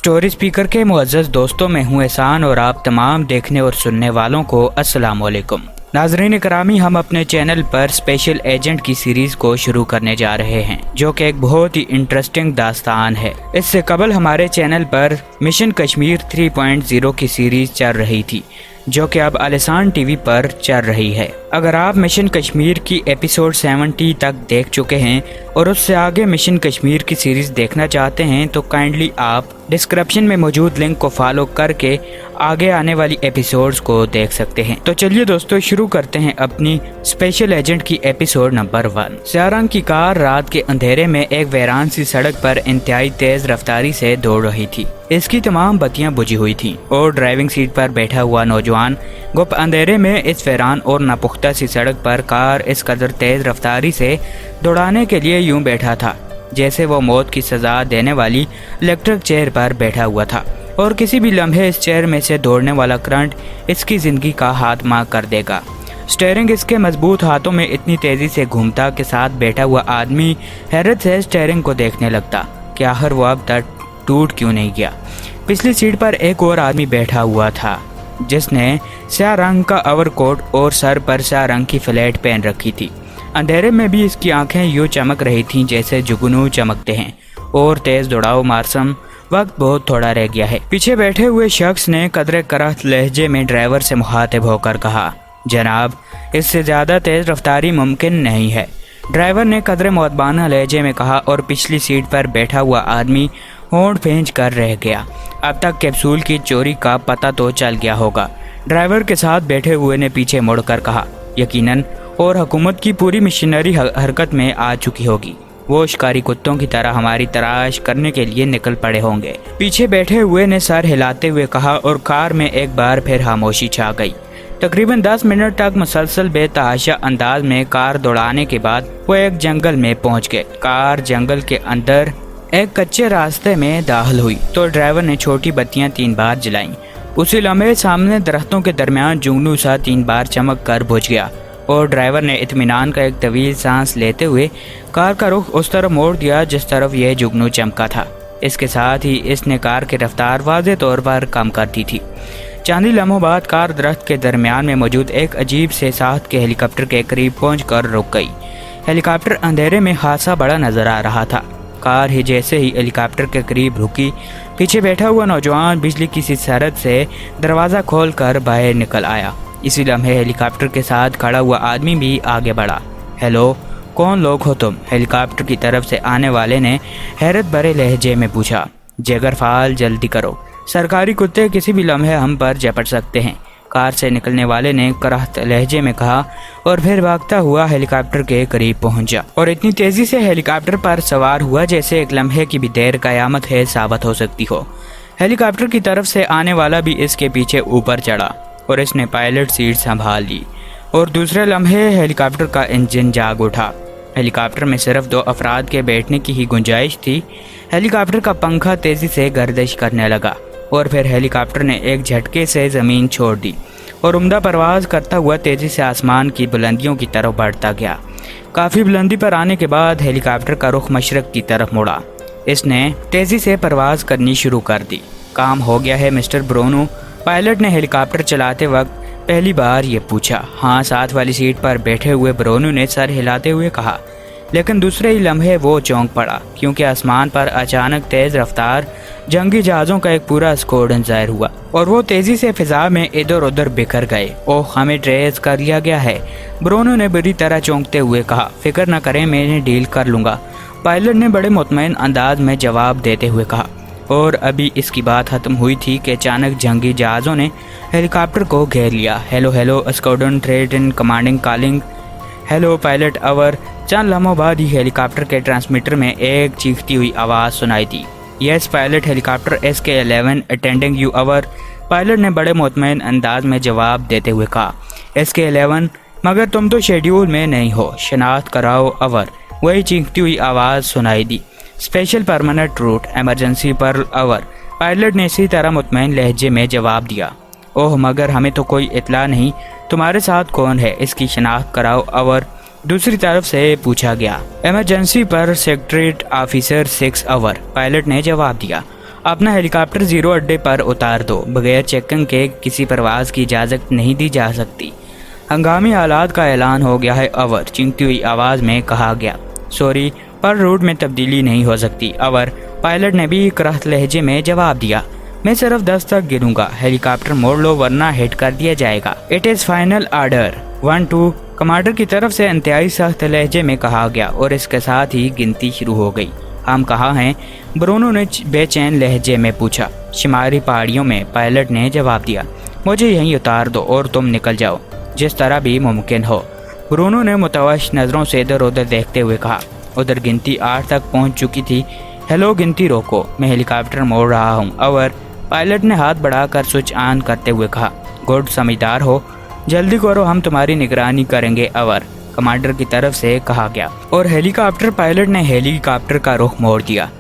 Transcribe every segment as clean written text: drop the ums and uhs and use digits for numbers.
Story speaker के मुअज़्ज़ज़ दोस्तों, मैं हूँ एहसान और आप तमाम देखने और सुनने वालों को अस्सलाम वालेकुम। नाज़रीन करामी, हम अपने चैनल पर स्पेशल एजेंट की सीरीज़ को शुरू करने जा रहे हैं, जो कि एक बहुत ही इंटरेस्टिंग दास्तान है। इससे कबल हमारे चैनल पर मिशन कश्मीर 3.0 की सीरीज़ चल रही थी, जो कि अब अल-एहसान टीवी पर चल रही है। अगर आप मिशन कश्मीर की एपिसोड 70 तक देख चुके हैं और उससे आगे मिशन कश्मीर की सीरीज़ देखना चाहते हैं तो काइंडली आप डिस्क्रिप्शन में मौजूद लिंक को फॉलो करके आगे आने वाली एपिसोड्स को देख सकते हैं। तो चलिए दोस्तों, शुरू करते हैं अपनी स्पेशल एजेंट की एपिसोड नंबर 1। स्याह रंग की कार रात के अंधेरे में एक वीरान सी सड़क पर इंतहाई तेज रफ्तारी से दौड़ रही थी। इसकी तमाम बत्तियां बुझी हुई थीं और ड्राइविंग सीट पर बैठा हुआ नौजवान गुप्त अंधेरे में इस वीरान और नापुख्ता सी सड़क पर कार इस कदर तेज रफ्तारी से दौड़ाने के लिए यूं बैठा था जैसे वो मौत की सजा देने वाली इलेक्ट्रिक चेयर पर बैठा हुआ था, और किसी भी लम्हे इस चेयर में से दौड़ने वाला करंट इसकी जिंदगी का हाथमा कर देगा। स्टीयरिंग इसके मजबूत हाथों में इतनी तेजी से घूमता के साथ बैठा हुआ आदमी हैरत से स्टीयरिंग को देखने लगता कि आखिर वो अब तक टूट क्यों नहीं गया। पिछली सीट पर एक और आदमी बैठा हुआ था जिसने स्याह रंग का ओवरकोट और सर पर स्याह रंग की फ्लैट पहन रखी थी। अंधेरे में भी इसकी आंखें यूं चमक रही थीं जैसे जुगनू चमकते हैं, और तेज दौड़ाओ मारसम वक्त बहुत थोड़ा रह गया है। पीछे बैठे हुए शख्स ने कदरे करह लहजे में ड्राइवर से मुखातिब होकर कहा, जनाब, इससे ज़्यादा तेज रफ्तारी मुमकिन नहीं है। ड्राइवर ने कदरे मुअद्दबाना लहजे में कहा, और पिछली सीट पर बैठा हुआ आदमी होंठ भींच कर रह गया। अब तक कैप्सूल की चोरी का पता तो चल गया होगा। ड्राइवर के साथ बैठे हुए ने पीछे मुड़कर कहा, यकीनन, और हुकूमत की पूरी मशीनरी हरकत में आ चुकी होगी। वो शिकारी कुत्तों की तरह हमारी तलाश करने के लिए निकल पड़े होंगे। पीछे बैठे हुए ने सर हिलाते हुए कहा, और कार में एक बार फिर खामोशी छा गई। तकरीबन 10 मिनट तक मुसलसल बेतहाशा अंदाज में कार दौड़ाने के बाद वो एक जंगल में पहुंच गए। कार जंगल के अंदर एक कच्चे रास्ते में दाखिल हुई तो ड्राइवर ने छोटी बत्तियां 3 बार जलाईं। उसी लम्हे सामने दरख्तों के दरमियान जुगनू सा 3 बार चमक कर बुझ गया, और ड्राइवर ने इत्मीनान का एक तवील सांस लेते हुए कार का रुख उस तरफ मोड़ दिया जिस तरफ यह जुगनू चमका था। इसके साथ ही इसने कार की रफ्तार वाज़े तौर पर कम कर दी थी। चंद ही लम्हों बाद कार दरख्त के दरमियान में मौजूद एक अजीब से साख्त के हेलीकॉप्टर के करीब पहुंचकर रुक गई। हेलीकॉप्टर अंधेरे में खासा बड़ा नजर आ रहा था। कार ही जैसे ही हेलीकॉप्टर के करीब रुकी, पीछे बैठा हुआ नौजवान बिजली की सी सरहद से दरवाज़ा खोलकर बाहर निकल आया। इसी लम्हे हेलीकॉप्टर के साथ खड़ा हुआ आदमी भी आगे बढ़ा। हेलो, कौन लोग हो तुम? हेलीकॉप्टर की तरफ से आने वाले ने हैरत भरे लहजे में पूछा। जिगर फाल, जल्दी करो, सरकारी कुत्ते किसी भी लम्हे हम पर झपट सकते हैं, कार से निकलने वाले ने कराहत लहजे में कहा, और फिर भागता हुआ हेलीकॉप्टर के करीब पहुंचा और इतनी तेजी से हेलीकॉप्टर पर सवार हुआ जैसे एक लम्हे की भी देर कयामत है साबित हो सकती हो। हेलीकॉप्टर की तरफ से आने वाला भी इसके पीछे ऊपर चढ़ा और इसने पायलट सीट संभाल ली, और दूसरे लम्हे हेलीकॉप्टर का इंजन जाग उठा। हेलीकॉप्टर में सिर्फ 2 अफराद के बैठने की ही गुंजाइश थी। हेलीकॉप्टर का पंखा तेजी से गर्दिश करने लगा, और फिर हेलीकॉप्टर ने एक झटके से ज़मीन छोड़ दी और उम्दा परवाज़ करता हुआ तेज़ी से आसमान की बुलंदियों की तरफ बढ़ता गया। काफ़ी बुलंदी पर आने के बाद हेलीकॉप्टर का रुख मशरक़ की तरफ मुड़ा। इसने तेज़ी से परवाज़ करनी शुरू कर दी। काम हो गया है मिस्टर ब्रोनो? पायलट ने हेलीकॉप्टर चलाते वक्त पहली बार ये पूछा। हाँ, साथ वाली सीट पर बैठे हुए ब्रोनो ने सर हिलाते हुए कहा, लेकिन दूसरे ही लम्हे वो चौंक पड़ा क्योंकि आसमान पर अचानक तेज़ रफ्तार जंगी जहाज़ों का एक पूरा स्क्वाड्रन ज़ाहिर हुआ, और वो तेज़ी से फ़िज़ा में इधर उधर बिखर गए। ओह, हमें ट्रेस कर लिया गया है, ब्रोनो ने बुरी तरह चौंकते हुए कहा। फिक्र न करें, मैं डील कर लूँगा, पायलट ने बड़े मुतमईन अंदाज में जवाब देते हुए कहा। और अभी इसकी बात ख़त्म हुई थी कि अचानक जंगी जहाज़ों ने हेलीकॉप्टर को घेर लिया। Hello hello, squadron threat in commanding calling. Hello pilot, over. चंद लम्हों बाद ही हेलीकॉप्टर के ट्रांसमीटर में एक चीखती हुई आवाज़ सुनाई दी। Yes pilot, helicopter SK-11 attending you over, pilot ने बड़े मुतमईन अंदाज में जवाब देते हुए कहा। SK-11, मगर तुम तो शेड्यूल में नहीं हो, शनाख्त कराओ अवर। वही चीखती हुई आवाज़ सुनाई दी। स्पेशल परमानेंट रूट एमरजेंसी पर अवर, पायलट ने इसी तरह मुतमईन लहजे में जवाब दिया। ओह, मगर हमें तो कोई इत्तला नहीं, तुम्हारे साथ कौन है, इसकी शनाख्त कराओ अवर, दूसरी तरफ से पूछा गया। इमरजेंसी पर सेक्रेटरीट ऑफिसर 6 अवर, पायलट ने जवाब दिया। अपना हेलीकॉप्टर 0 अड्डे पर उतार दो, बगैर चेकिंग के किसी परवाज की इजाज़त नहीं दी जा सकती। हंगामी हालात का ऐलान हो गया है अवर, चिंगती हुई आवाज़ में कहा गया। सॉरी, पर रूट में तब्दीली नहीं हो सकती अवर, पायलट ने भी करहत लहजे में जवाब दिया। मैं सिर्फ 10 तक गिनूंगा, हेलीकॉप्टर मोड़ लो वरना हिट कर दिया जाएगा। It is final order 1 2, commander की तरफ से इंतहाई सख्त लहजे में कहा गया और इसके साथ ही गिनती शुरू हो गई। हम कहाँ हैं? ब्रूनो ने बेचैन लहजे में पूछा। शुमारी पहाड़ियों में, पायलट ने जवाब दिया। मुझे यहीं उतार दो और तुम निकल जाओ, जिस तरह भी मुमकिन हो। ब्रूनो ने मुतवश नज़रों से इधर उधर देखते हुए कहा। उधर गिनती 8 तक पहुंच चुकी थी। हेलो, गिनती रोको, मैं हेलीकॉप्टर मोड़ रहा हूं। अवर, पायलट ने हाथ बढ़ाकर स्विच ऑन करते हुए कहा। गुड, समझदार हो, जल्दी करो, हम तुम्हारी निगरानी करेंगे अवर, कमांडर की तरफ से कहा गया। और हेलीकॉप्टर पायलट ने हेलीकॉप्टर का रुख मोड़ दिया।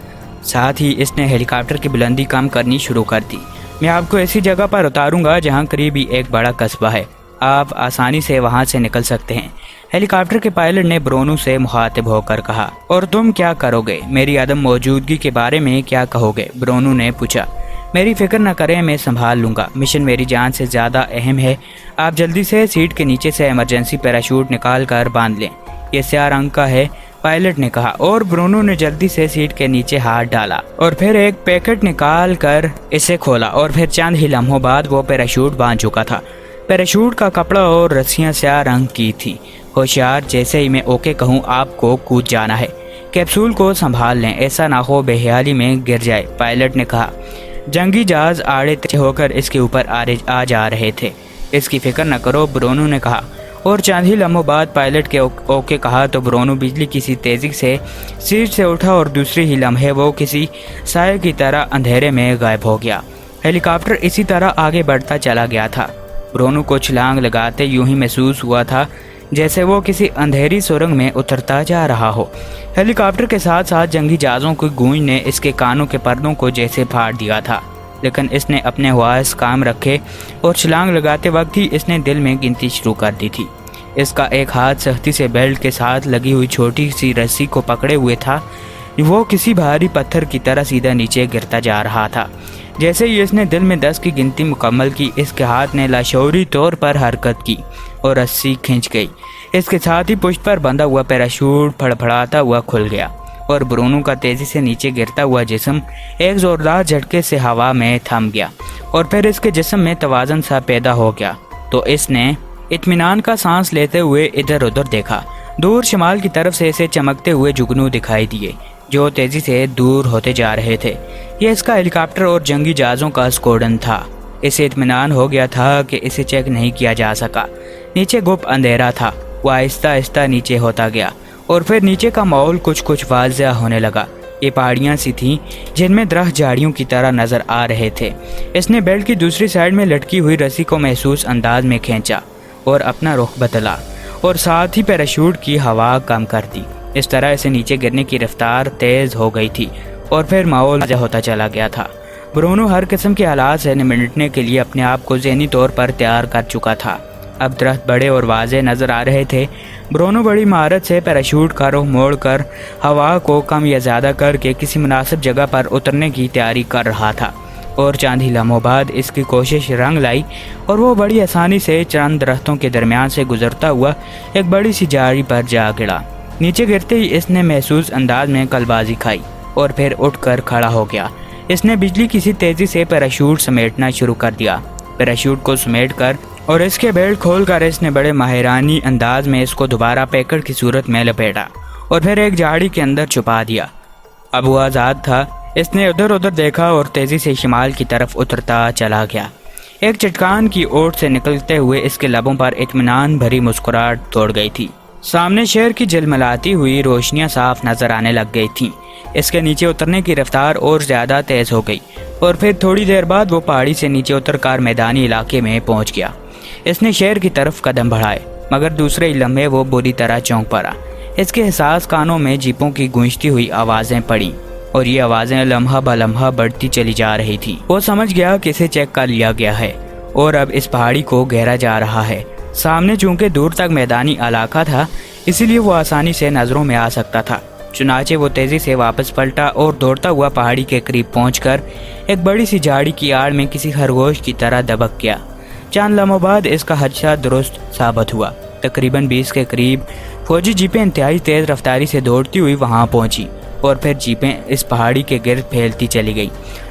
साथ ही इसने हेलीकॉप्टर की बुलंदी कम करनी शुरू कर दी। मैं आपको ऐसी जगह पर उतारूंगा जहां करीब ही एक बड़ा कस्बा है, आप आसानी से वहां से निकल सकते हैं। हेलीकॉप्टर के पायलट ने ब्रोनू से मुखातिब होकर कहा। और तुम क्या करोगे? मेरी अदम मौजूदगी के बारे में क्या कहोगे? ब्रोनू ने पूछा। मेरी फिक्र न करें, मैं संभाल लूंगा, मिशन मेरी जान से ज़्यादा अहम है। आप जल्दी से सीट के नीचे से इमरजेंसी पैराशूट निकाल कर बांध लें, ये स्याह रंग का है, पायलट ने कहा। और ब्रूनो ने जल्दी से सीट के नीचे हाथ डाला और फिर एक पैकेट निकाल कर इसे खोला और फिर चंद ही लम्हों बाद वो पैराशूट बांध चुका था। पैराशूट का कपड़ा और रस्सियां स्याह रंग की थी। होशियार, जैसे ही मैं ओके कहूँ आपको कूद जाना है। कैप्सूल को संभाल लें, ऐसा ना हो बेख्याली में गिर जाए, पायलट ने कहा। जंगी जहाज आड़े तेज होकर इसके ऊपर आ जा रहे थे। इसकी फिक्र न करो, ब्रोनू ने कहा। और चंद ही लम्हों बाद पायलट के ओके कहा तो ब्रोनू बिजली किसी तेजी से सीट से उठा और दूसरे ही लम्हे वो किसी साये की तरह अंधेरे में गायब हो गया। हेलीकॉप्टर इसी तरह आगे बढ़ता चला गया था। ब्रोनू को छलांग लगाते यूं ही महसूस हुआ था जैसे वो किसी अंधेरी सुरंग में उतरता जा रहा हो। हेलीकॉप्टर के साथ साथ जंगी जहाज़ों की गूंज ने इसके कानों के पर्दों को जैसे फाड़ दिया था, लेकिन इसने अपने हवास काम रखे और छलांग लगाते वक्त ही इसने दिल में गिनती शुरू कर दी थी। इसका एक हाथ सख्ती से बेल्ट के साथ लगी हुई छोटी सी रस्सी को पकड़े हुए था। वो किसी भारी पत्थर की तरह सीधा नीचे गिरता जा रहा था। जैसे ही इसने दिल में 10 की गिनती मुकम्मल की, इसके हाथ ने लाशौरी तौर पर हरकत की और रस्सी खिंच गई। इसके साथ ही पुष्ट पर बंधा हुआ पैराशूट फड़फड़ाता हुआ खुल गया और ब्रूनो का तेजी से नीचे गिरता हुआ जिस्म एक जोरदार झटके से हवा में थम गया और फिर इसके जिस्म में तवाज़न सा पैदा हो गया। तो इसने इत्मीनान का सांस लेते हुए इधर उधर देखा। दूर शिमाल की तरफ से इसे चमकते हुए जुगनू दिखाई दिए जो तेजी से दूर होते जा रहे थे। यह इसका हेलीकॉप्टर और जंगी जहाज़ों का स्क्वाड्रन था। इसे इत्मीनान हो गया था कि इसे चेक नहीं किया जा सका। नीचे गुप्त अंधेरा था। वह आहिस्ता आहिस्ता नीचे होता गया और फिर नीचे का माहौल कुछ कुछ वाज़ेह होने लगा। ये पहाड़ियाँ सी थीं जिनमें दरख्त झाड़ियों की तरह नजर आ रहे थे। इसने बेल्ट की दूसरी साइड में लटकी हुई रस्सी को महसूस अंदाज में खींचा और अपना रुख बदला और साथ ही पैराशूट की हवा कम कर दी। इस तरह इसे नीचे गिरने की रफ्तार तेज हो गई थी और फिर माहौल वाज़ेह होता चला गया था। ब्रूनो हर किस्म के हालात से निपटने के लिए अपने आप को ज़हनी तौर पर तैयार कर चुका था। अब दरख्त बड़े और वाज़ेह नज़र आ रहे थे। ब्रूनो बड़ी महारत से पैराशूट का रुख मोड़ कर हवा को कम या ज़्यादा करके किसी मुनासिब जगह पर उतरने की तैयारी कर रहा था और चंद ही लम्हों बाद इसकी कोशिश रंग लाई और वो बड़ी आसानी से चंद दरख्तों के दरमियान से गुजरता हुआ एक बड़ी सी झाड़ी पर जा गिरा। नीचे गिरते ही इसने महसूस अंदाज में कलबाजी खाई और फिर उठकर खड़ा हो गया। इसने बिजली किसी तेज़ी से पैराशूट समेटना शुरू कर दिया। पैराशूट को समेट कर और इसके बेल्ट खोलकर इसने बड़े माहिरानी अंदाज में इसको दोबारा पैकेट की सूरत में लपेटा और फिर एक झाड़ी के अंदर छुपा दिया। अब वो आज़ाद था। इसने उधर उधर देखा और तेज़ी से शिमाल की तरफ उतरता चला गया। एक चट्टान की ओट से निकलते हुए इसके लबों पर इत्मीनान भरी मुस्कुराहट दौड़ गई थी। सामने शहर की झलमलाती हुई रोशनियां साफ नजर आने लग गई थीं। इसके नीचे उतरने की रफ्तार और ज़्यादा तेज़ हो गई और फिर थोड़ी देर बाद वो पहाड़ी से नीचे उतरकर मैदानी इलाके में पहुंच गया। इसने शहर की तरफ कदम बढ़ाए मगर दूसरे ही लम्हे वो बुरी तरह चौंक पड़ा। इसके हिसास कानों में जीपों की गूंजती हुई आवाज़ें पड़ी और ये आवाज़ें लम्हा ब लम्हा बढ़ती चली जा रही थी। वो समझ गया कि इसे चेक कर लिया गया है और अब इस पहाड़ी को घेरा जा रहा है। सामने चूंकि दूर तक मैदानी इलाका था इसीलिए वो आसानी से नज़रों में आ सकता था। चुनाचे वो तेजी से वापस पलटा और दौड़ता हुआ पहाड़ी के करीब पहुंचकर एक बड़ी सी झाड़ी की आड़ में किसी खरगोश की तरह दबक गया। चंद लम्हों बाद इसका हादसा दुरुस्त साबित हुआ। तकरीबन 20 के करीब फौजी जीपें इंतहाई तेज रफ्तारी से दौड़ती हुई वहां पहुंची और फिर जीपें इस पहाड़ी के गिर्द फैलती चली गईं।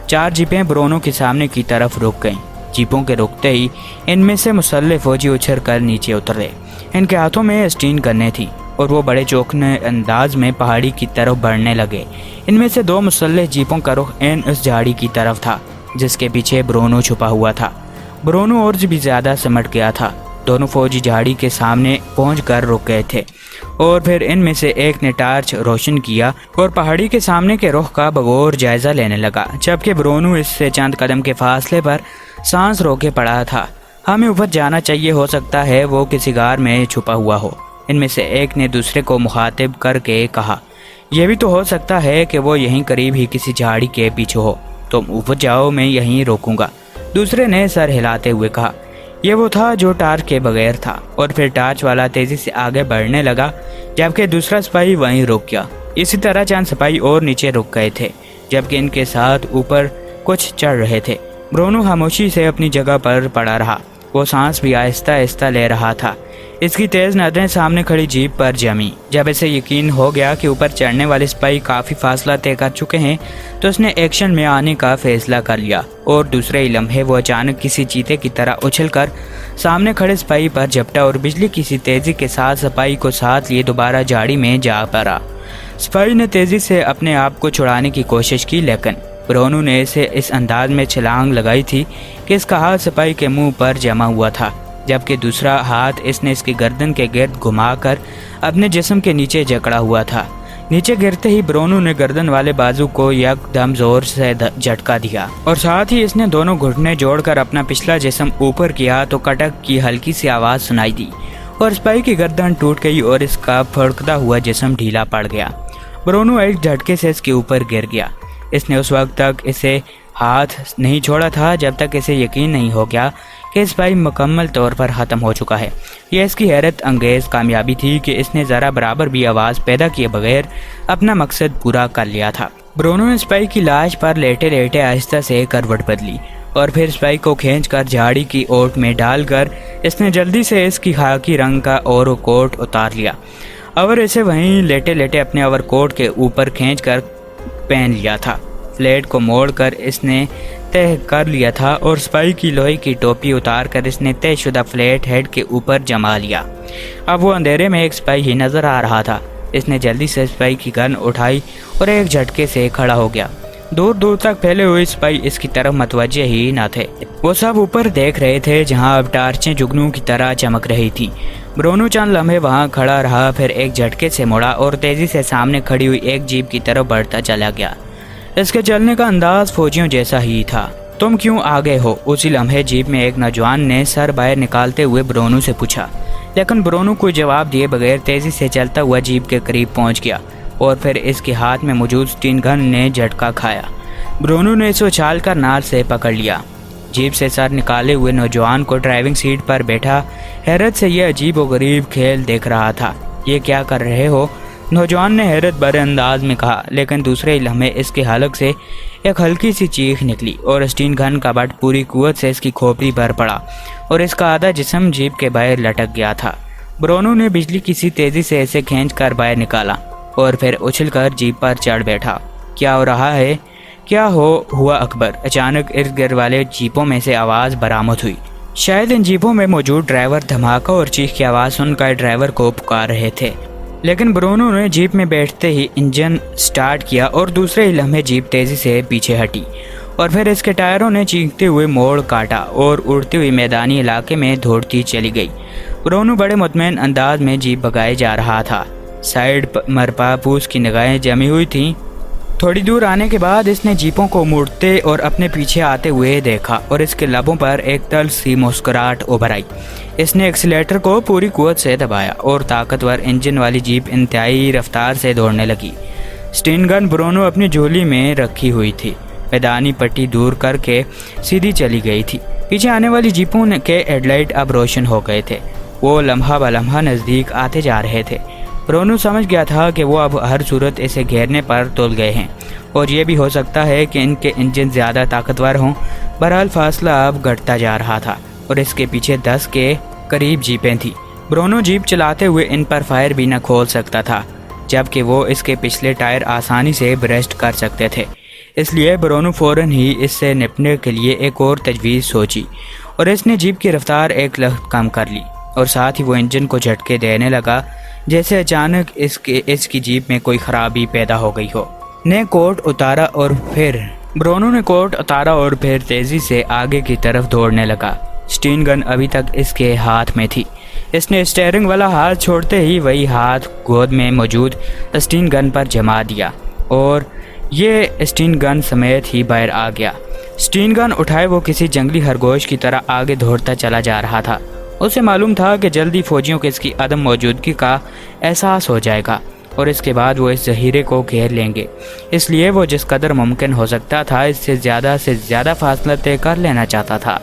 4 जीपें ब्रोनो के सामने की तरफ रुक गईं। जीपों के रुकते ही इनमें से मुसल्ले फौजी उछल कर नीचे उतरे। इनके हाथों में स्टीन गन्नें थीं और वो बड़े चौंकने अंदाज में पहाड़ी की तरफ बढ़ने लगे। इनमें से 2 मुसल्ले जीपों का रुख उस झाड़ी की तरफ था जिसके पीछे ब्रोनो छुपा हुआ था। ब्रोनो और भी ज्यादा सिमट गया था। दोनों फौजी झाड़ी के सामने पहुंचकर रुक गए थे और फिर इनमें से एक ने टार्च रोशन किया और पहाड़ी के सामने के रुख का बगौर जायजा लेने लगा, जबकि ब्रोनो इससे चंद कदम के फासले पर सांस रोके पड़ा था। हमें ऊपर जाना चाहिए, हो सकता है वो किसी गार में छुपा हुआ हो। इनमें से एक ने दूसरे को मुखातिब करके कहा, यह भी तो हो सकता है कि वो यहीं करीब ही किसी झाड़ी के पीछे हो। तुम ऊपर जाओ, मैं यहीं रोकूंगा। दूसरे ने सर हिलाते हुए कहा। ये वो था जो टार्च के बगैर था और फिर टार्च वाला तेजी से आगे बढ़ने लगा जबकि दूसरा सिपाही वहीं रुक गया। इसी तरह चंद सिपाही और नीचे रुक गए थे जबकि इनके साथ ऊपर कुछ चढ़ रहे थे। ब्रोनो खामोशी से अपनी जगह पर पड़ा रहा। वो सांस भी आहिस्ता आहिस्ता ले रहा था। इसकी तेज नजरें सामने खड़ी जीप पर जमी। जब इसे यकीन हो गया कि ऊपर चढ़ने वाले सिपाही काफी फासला तय कर चुके हैं तो उसने एक्शन में आने का फैसला कर लिया और दूसरे ही लम्हे वो अचानक किसी चीते की तरह उछलकर सामने खड़े सिपाही पर झपटा और बिजली किसी तेजी के साथ सिपाही को साथ लिए दोबारा झाड़ी में जा पड़ा। सिपाही ने तेजी से अपने आप को छुड़ाने की कोशिश की, लेकिन ब्रोनो ने इसे इस अंदाज में छलांग लगाई थी कि इसका हाथ सिपाही के मुंह पर जमा हुआ था, जबकि दूसरा हाथ इसने इसकी गर्दन के गिर्द घुमाकर अपने जिस्म के नीचे जकड़ा हुआ था। नीचे गिरते ही ब्रोनो ने गर्दन वाले बाजू को एकदम जोर से झटका दिया और साथ ही इसने दोनों घुटने जोड़कर अपना पिछला जिस्म ऊपर किया तो कटक की हल्की सी आवाज सुनाई दी और सिपाही की गर्दन टूट गई और इसका फड़कता हुआ जिस्म ढीला पड़ गया। ब्रोनो एक झटके से इसके ऊपर गिर गया। इसने उस वक्त तक इसे हाथ नहीं छोड़ा था जब तक इसे यकीन नहीं हो गया कि सिपाही मुकम्मल तौर पर ख़त्म हो चुका है। यह इसकी हैरत अंगेज़ कामयाबी थी कि इसने ज़रा बराबर भी आवाज़ पैदा किए बगैर अपना मकसद पूरा कर लिया था। ब्रोनो ने सिपाही की लाश पर लेटे लेटे आहिस्ता से करवट बदली और फिर सिपाही को खींचकर झाड़ी की ओट में डालकर इसने जल्दी से इसकी खाकी रंग का ओवर कोट उतार लिया और इसे वहीं लेटे लेटे अपने ओवर कोट के ऊपर खींचकर पहन लिया था। फ्लेट को मोड़कर इसने तय कर लिया था और सिपाही की लोहे की टोपी उतारकर इसने तयशुदा फ्लेट हेड के ऊपर जमा लिया। अब वो अंधेरे में एक सिपाही ही नजर आ रहा था। इसने जल्दी से सिपाही की गन उठाई और एक झटके से खड़ा हो गया। दूर दूर तक फैले हुए सिपाही इसकी तरफ मतवज्जे ही न थे। वो सब ऊपर देख रहे थे जहां अब टार्चें जुगनू की तरह चमक रही थी। ब्रोनो चंद लम्हे वहां खड़ा रहा, फिर एक झटके से मुड़ा और तेजी से सामने खड़ी हुई एक जीप की तरफ बढ़ता चला गया। इसके चलने का अंदाज फौजियों जैसा ही था। तुम क्यों आ गए हो? उसी लम्हे जीप में एक नौजवान ने सर बाहर निकालते हुए ब्रोनो से पूछा, लेकिन ब्रोनो कोई जवाब दिए बगैर तेजी से चलता हुआ जीप के करीब पहुंच गया और फिर इसके हाथ में मौजूद स्टीन गन ने झटका खाया। ब्रोनो ने इसे उछालकर नाल से पकड़ लिया। जीप से सर निकाले हुए नौजवान को ड्राइविंग सीट पर बैठा हैरत से यह अजीब व गरीब खेल देख रहा था। ये क्या कर रहे हो? नौजवान ने हैरत भरे अंदाज में कहा, लेकिन दूसरे लम्हे इसके हलक से एक हल्की सी चीख निकली और स्टीन गन का बट पूरी कुव्वत से इसकी खोपड़ी पर पड़ा और इसका आधा जिस्म जीप के बाहर लटक गया था। ब्रोनो ने बिजली की सी तेजी से इसे खींचकर बाहर निकाला और फिर उछलकर जीप पर चढ़ बैठा। क्या हो रहा है? क्या हुआ अकबर? अचानक इर्द गिर्द वाले जीपों में से आवाज़ बरामद हुई। शायद इन जीपों में मौजूद ड्राइवर धमाका और चीख की आवाज़ सुनकर ड्राइवर को पुकार रहे थे, लेकिन ब्रोनो ने जीप में बैठते ही इंजन स्टार्ट किया और दूसरे ही लम्हे जीप तेजी से पीछे हटी और फिर इसके टायरों ने चीखते हुए मोड़ काटा और उड़ती हुई मैदानी इलाके में दौड़ती चली गई। ब्रोनो बड़े मुतमईन अंदाज में जीप भगाए जा रहा था। साइड मरपा पूछ की निगाहें जमी हुई थीं। थोड़ी दूर आने के बाद इसने जीपों को मुड़ते और अपने पीछे आते हुए देखा और इसके लबों पर एक तल्ख सी मुस्कुराहट उभर आई। इसने एक्सीलेटर को पूरी कुव्वत से दबाया और ताकतवर इंजन वाली जीप इंतहाई रफ्तार से दौड़ने लगी। स्टीन गन ब्रोनो अपनी झोली में रखी हुई थी। मैदानी पट्टी दूर करके सीधी चली गई थी। पीछे आने वाली जीपों के हेडलाइट अब रोशन हो गए थे। वो लम्हा ब लम्हा नज़दीक आते जा रहे थे। برونو سمجھ گیا تھا کہ وہ اب ہر صورت اسے گھیرنے پر تول گئے ہیں اور یہ بھی ہو سکتا ہے کہ ان کے انجن زیادہ طاقتور ہوں۔ بہرحال فاصلہ اب گھٹتا جا رہا تھا اور اس کے پیچھے 10 کے قریب جیپیں تھیں۔ برونو جیپ چلاتے ہوئے ان پر فائر بھی نہ کھول سکتا تھا، جبکہ وہ اس کے پچھلے ٹائر آسانی سے برسٹ کر سکتے تھے۔ اس لیے برونو فوراً ہی اس سے نپٹنے کے لیے ایک اور تجویز سوچی اور اس نے جیپ کی رفتار ایک لخت کم کر لی اور ساتھ ہی وہ انجن کو جھٹکے دینے لگا جیسے اچانک اس کی جیپ میں کوئی خرابی پیدا ہو گئی ہو۔ برونو نے کوٹ اتارا اور پھر تیزی سے آگے کی طرف دوڑنے لگا۔ سٹین گن ابھی تک اس کے ہاتھ میں تھی۔ اس نے اسٹیئرنگ والا ہاتھ چھوڑتے ہی وہی ہاتھ گود میں موجود سٹین گن پر جما دیا اور یہ سٹین گن سمیت ہی باہر آ گیا۔ سٹین گن اٹھائے وہ کسی جنگلی خرگوش کی طرح آگے دوڑتا چلا جا رہا تھا۔ اسے معلوم تھا کہ جلدی فوجیوں کو اس کی عدم موجودگی کا احساس ہو جائے گا اور اس کے بعد وہ اس ذخیرے کو گھیر لیں گے، اس لیے وہ جس قدر ممکن ہو سکتا تھا اس سے زیادہ فاصلہ طے کر لینا چاہتا تھا۔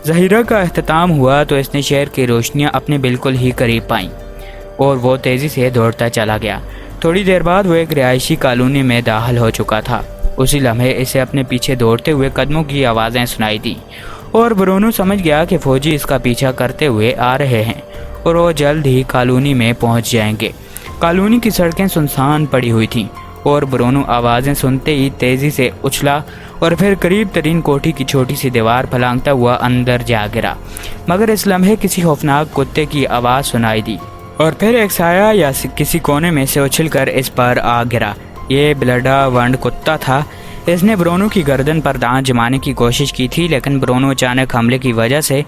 ذخیرہ کا اختتام ہوا تو اس نے شہر کی روشنیاں اپنے بالکل ہی قریب پائیں اور وہ تیزی سے دوڑتا چلا گیا۔ تھوڑی دیر بعد وہ ایک رہائشی کالونی میں داخل ہو چکا تھا۔ اسی لمحے اسے اپنے پیچھے دوڑتے ہوئے قدموں کی آوازیں سنائی دیں اور برونو سمجھ گیا کہ فوجی اس کا پیچھا کرتے ہوئے آ رہے ہیں اور وہ جلد ہی کالونی میں پہنچ جائیں گے۔ کالونی کی سڑکیں سنسان پڑی ہوئی تھیں اور برونو آوازیں سنتے ہی تیزی سے اچھلا اور پھر قریب ترین کوٹھی کی چھوٹی سی دیوار پھلانگتا ہوا اندر جا گرا، مگر اس لمحے کسی خوفناک کتے کی آواز سنائی دی اور پھر ایک سایہ یا کسی کونے میں سے اچھل کر اس پر آ گرا۔ یہ بلڈا ونڈ کتا تھا۔ اس نے برونو کی گردن پر دانت جمانے کی کوشش کی تھی، لیکن برونو اچانک حملے کی وجہ سے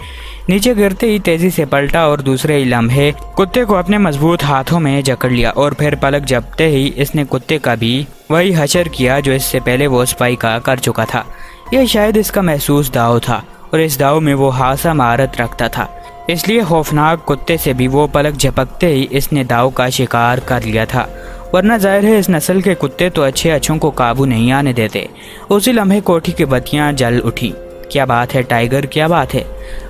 نیچے گرتے ہی تیزی سے پلٹا اور دوسرے ہی لمحے کتے کو اپنے مضبوط ہاتھوں میں جکڑ لیا اور پھر پلک جھپکتے ہی اس نے کتے کا بھی وہی حشر کیا جو اس سے پہلے وہ سپاہی کا کر چکا تھا۔ یہ شاید اس کا محسوس داؤ تھا اور اس داؤ میں وہ خاصا مہارت رکھتا تھا، اس لیے خوفناک کتے سے بھی وہ پلک جھپکتے ہی اس نے داؤ کا شکار کر لیا تھا، ورنہ ظاہر ہے اس نسل کے کتے تو اچھے اچھوں کو قابو نہیں آنے دیتے۔ اسی لمحے کوٹھی کی بتیاں جل اٹھی۔ کیا بات ہے ٹائیگر، کیا بات ہے؟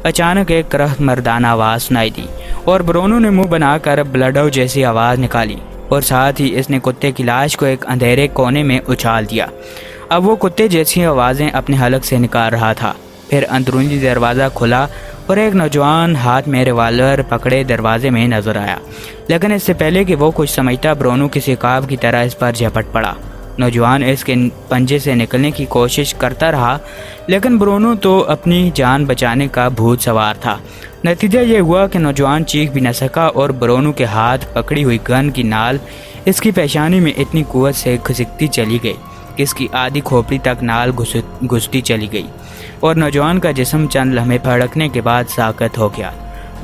اچانک ایک کرخت مردانہ آواز سنائی دی اور برونو نے منہ بنا کر بلڈو جیسی آواز نکالی اور ساتھ ہی اس نے کتے کی لاش کو ایک اندھیرے کونے میں اچھال دیا۔ اب وہ کتے جیسی آوازیں اپنے حلق سے نکال رہا تھا۔ پھر اندرونی دروازہ کھلا اور ایک نوجوان ہاتھ میں ریوالور پکڑے دروازے میں نظر آیا، لیکن اس سے پہلے کہ وہ کچھ سمجھتا برونو کسی عقاب کی طرح اس پر جھپٹ پڑا۔ نوجوان اس کے پنجے سے نکلنے کی کوشش کرتا رہا، لیکن برونو تو اپنی جان بچانے کا بھوت سوار تھا۔ نتیجہ یہ ہوا کہ نوجوان چیخ بھی نہ سکا اور برونو کے ہاتھ پکڑی ہوئی گن کی نال اس کی پیشانی میں اتنی قوت سے کھسکتی چلی گئی کہ اس کی آدھی کھوپڑی تک نال گھستی چلی گئی اور نوجوان کا جسم چند لمحے پھڑکنے کے بعد ساکت ہو گیا۔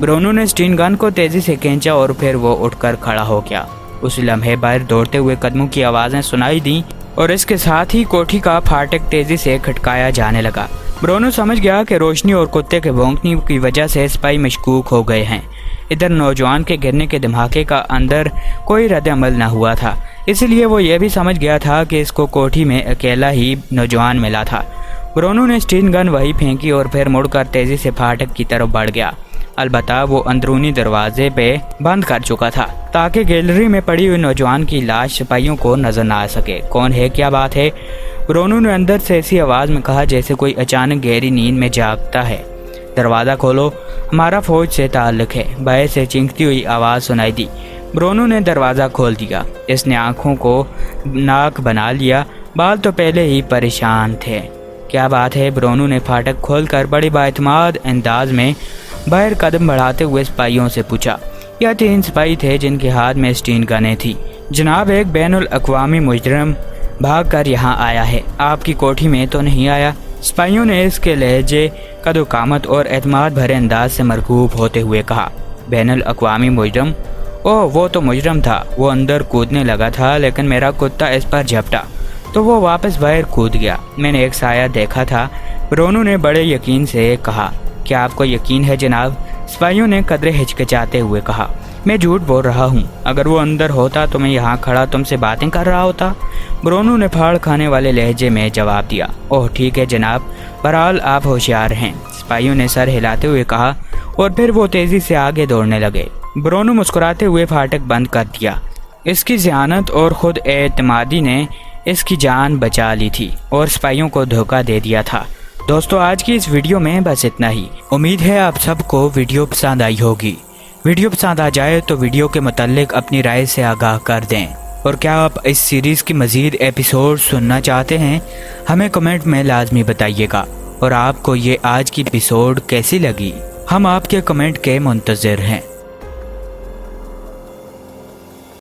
برونو نے سٹین گن کو تیزی سے کھینچا اور پھر وہ اٹھ کر کھڑا ہو گیا۔ اسی لمحے باہر دوڑتے ہوئے قدموں کی آوازیں سنائی دیں اور اس کے ساتھ ہی کوٹھی کا پھاٹک تیزی سے کھٹکایا جانے لگا۔ برونو سمجھ گیا کہ روشنی اور کتے کے بھونکنے کی وجہ سے سپاہی مشکوک ہو گئے ہیں۔ ادھر نوجوان کے گرنے کے دھماکے کا اندر کوئی رد عمل نہ ہوا تھا، اس لیے وہ یہ بھی سمجھ گیا تھا کہ اس کو کوٹھی میں اکیلا ہی نوجوان ملا تھا۔ برونو نے سٹین گن وہی پھینکی اور پھر مڑ کر تیزی سے پھاٹک کی طرف بڑھ گیا۔ البتہ وہ اندرونی دروازے پہ بند کر چکا تھا تاکہ گیلری میں پڑی ہوئی نوجوان کی لاش سپاہیوں کو نظر نہ آ سکے۔ کون ہے، کیا بات ہے؟ برونو نے اندر سے ایسی آواز میں کہا جیسے کوئی اچانک گہری نیند میں جاگتا ہے۔ دروازہ کھولو، ہمارا فوج سے تعلق ہے، باہر سے چینکتی ہوئی آواز سنائی دی۔ برونو نے دروازہ کھول دیا۔ اس نے آنکھوں کو ناک بنا لیا، بال تو پہلے ہی پریشان تھے۔ کیا بات ہے؟ برونو نے پھاٹک کھول کر بڑی بااعتماد انداز میں باہر قدم بڑھاتے ہوئے سپاہیوں سے پوچھا۔ یہ 3 سپاہی تھے جن کے ہاتھ میں سٹین گنیں تھیں۔ جناب، ایک بین الاقوامی مجرم بھاگ کر یہاں آیا ہے، آپ کی کوٹھی میں تو نہیں آیا؟ سپاہیوں نے اس کے لہجے، قد و قامت اور اعتماد بھرے انداز سے مرغوب ہوتے ہوئے کہا۔ بین الاقوامی مجرم؟ اوہ، وہ تو مجرم تھا، وہ اندر کودنے لگا تھا لیکن میرا کتا اس پر جھپٹا تو وہ واپس باہر کود گیا۔ میں نے ایک سایہ دیکھا تھا، برونو نے بڑے یقین سے کہا۔ کیا آپ کو یقین ہے جناب؟ سپاہیوں نے قدرے ہچکچاتے ہوئے کہا۔ میں جھوٹ بول رہا ہوں، اگر وہ اندر ہوتا تو میں یہاں کھڑا تم سے باتیں کر رہا ہوتا، برونو نے پھاڑ کھانے والے لہجے میں جواب دیا۔ اوہ ٹھیک ہے جناب، بہرحال آپ ہوشیار ہیں، سپاہیوں نے سر ہلاتے ہوئے کہا اور پھر وہ تیزی سے آگے دوڑنے لگے۔ ब्रोनो मुस्कुराते हुए फाटक बंद कर दिया। इसकी ज़ियानत और खुद एतमादी ने इसकी जान बचा ली थी और सिपाहियों को धोखा दे दिया था। दोस्तों, आज की इस वीडियो में बस इतना ही। उम्मीद है आप सबको वीडियो पसंद आई होगी। वीडियो पसंद आ जाए तो वीडियो के मुतालिक अपनी राय से आगाह कर दें। और क्या आप इस सीरीज़ की मज़ीद एपिसोड सुनना चाहते हैं? हमें कमेंट में लाजमी बताइएगा। और आपको ये आज की एपिसोड कैसी लगी? हम आपके कमेंट के मुंतज़िर हैं।